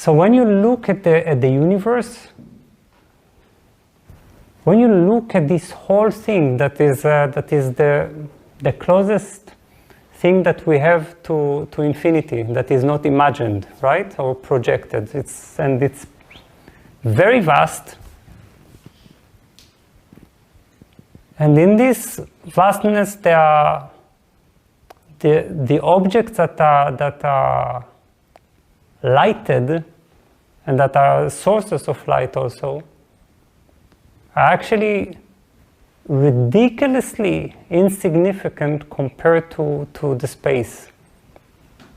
So when you look at the universe, when you look at this whole thing that is the closest thing that we have to infinity, that is not imagined, right, or projected, it's very vast. And in this vastness, there are the objects that are lighted and that are sources of light also are actually ridiculously insignificant compared to the space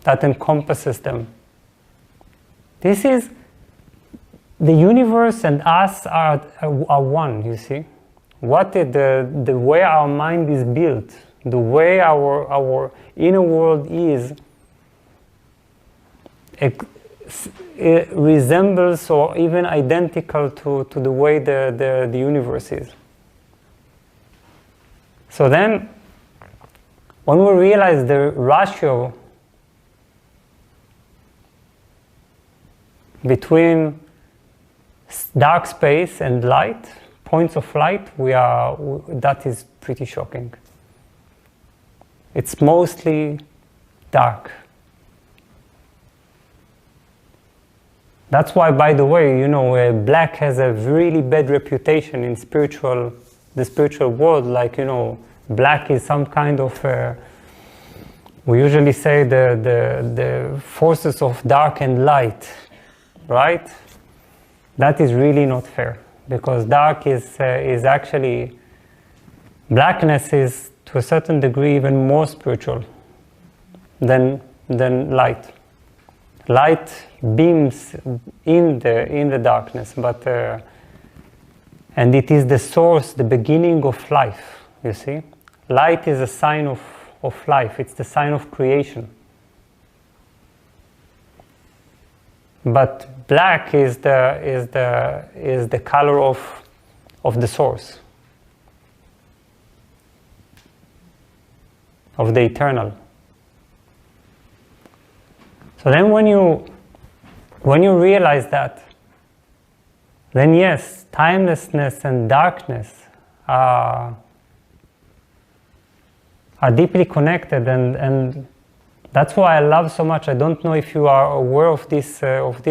that encompasses them. This is, the universe and us are one, you see. The way our mind is built, the way our inner world is, it resembles or even identical to the way the universe is. So then, when we realize the ratio between dark space and light, points of light, that is pretty shocking. It's mostly dark. That's why, by the way, you know, black has a really bad reputation in the spiritual world. Like, you know, black is some kind of, we usually say the forces of dark and light, right? That is really not fair, because dark is actually, blackness is to a certain degree even more spiritual than light. Light beams in the darkness, but and it is the source, the beginning of life. You see, light is a sign of life. It's the sign of creation. But black is the color of the source, of the eternal. So then when you realize that, then yes, timelessness and darkness are deeply connected, and that's why I love so much. I don't know if you are aware of this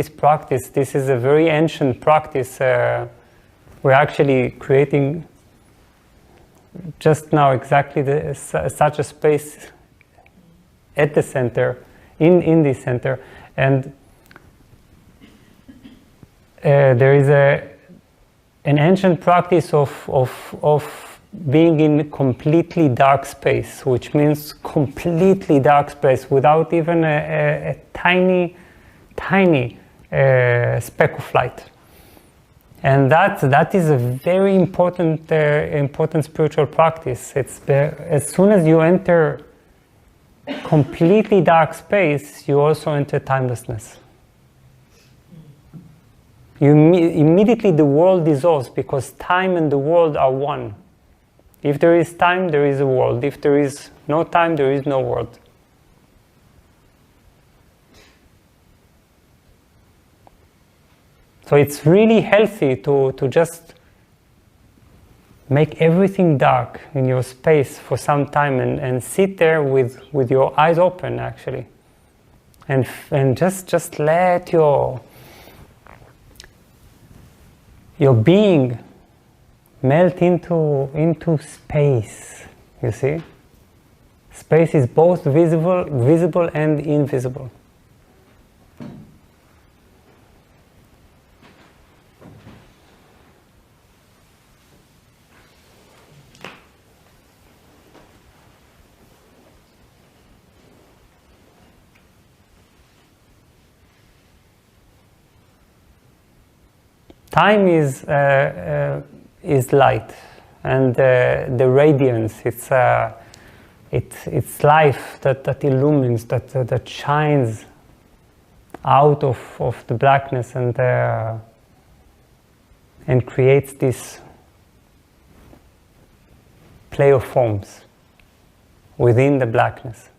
practice. This is a very ancient practice. We're actually creating just now exactly such a space at the center, in this center, and there is an ancient practice of being in completely dark space, which means completely dark space without even a tiny speck of light. And that is a very important spiritual practice. It's as soon as you enter completely dark space, you also enter timelessness. Immediately the world dissolves, because time and the world are one. If there is time, there is a world. If there is no time, there is no world. So it's really healthy to just make everything dark in your space for some time and sit there with your eyes open, actually. And just let your being melt into space, you see? Space is both visible and invisible. Time is light, and the radiance. It's life that illumines, that shines out of the blackness and creates this play of forms within the blackness.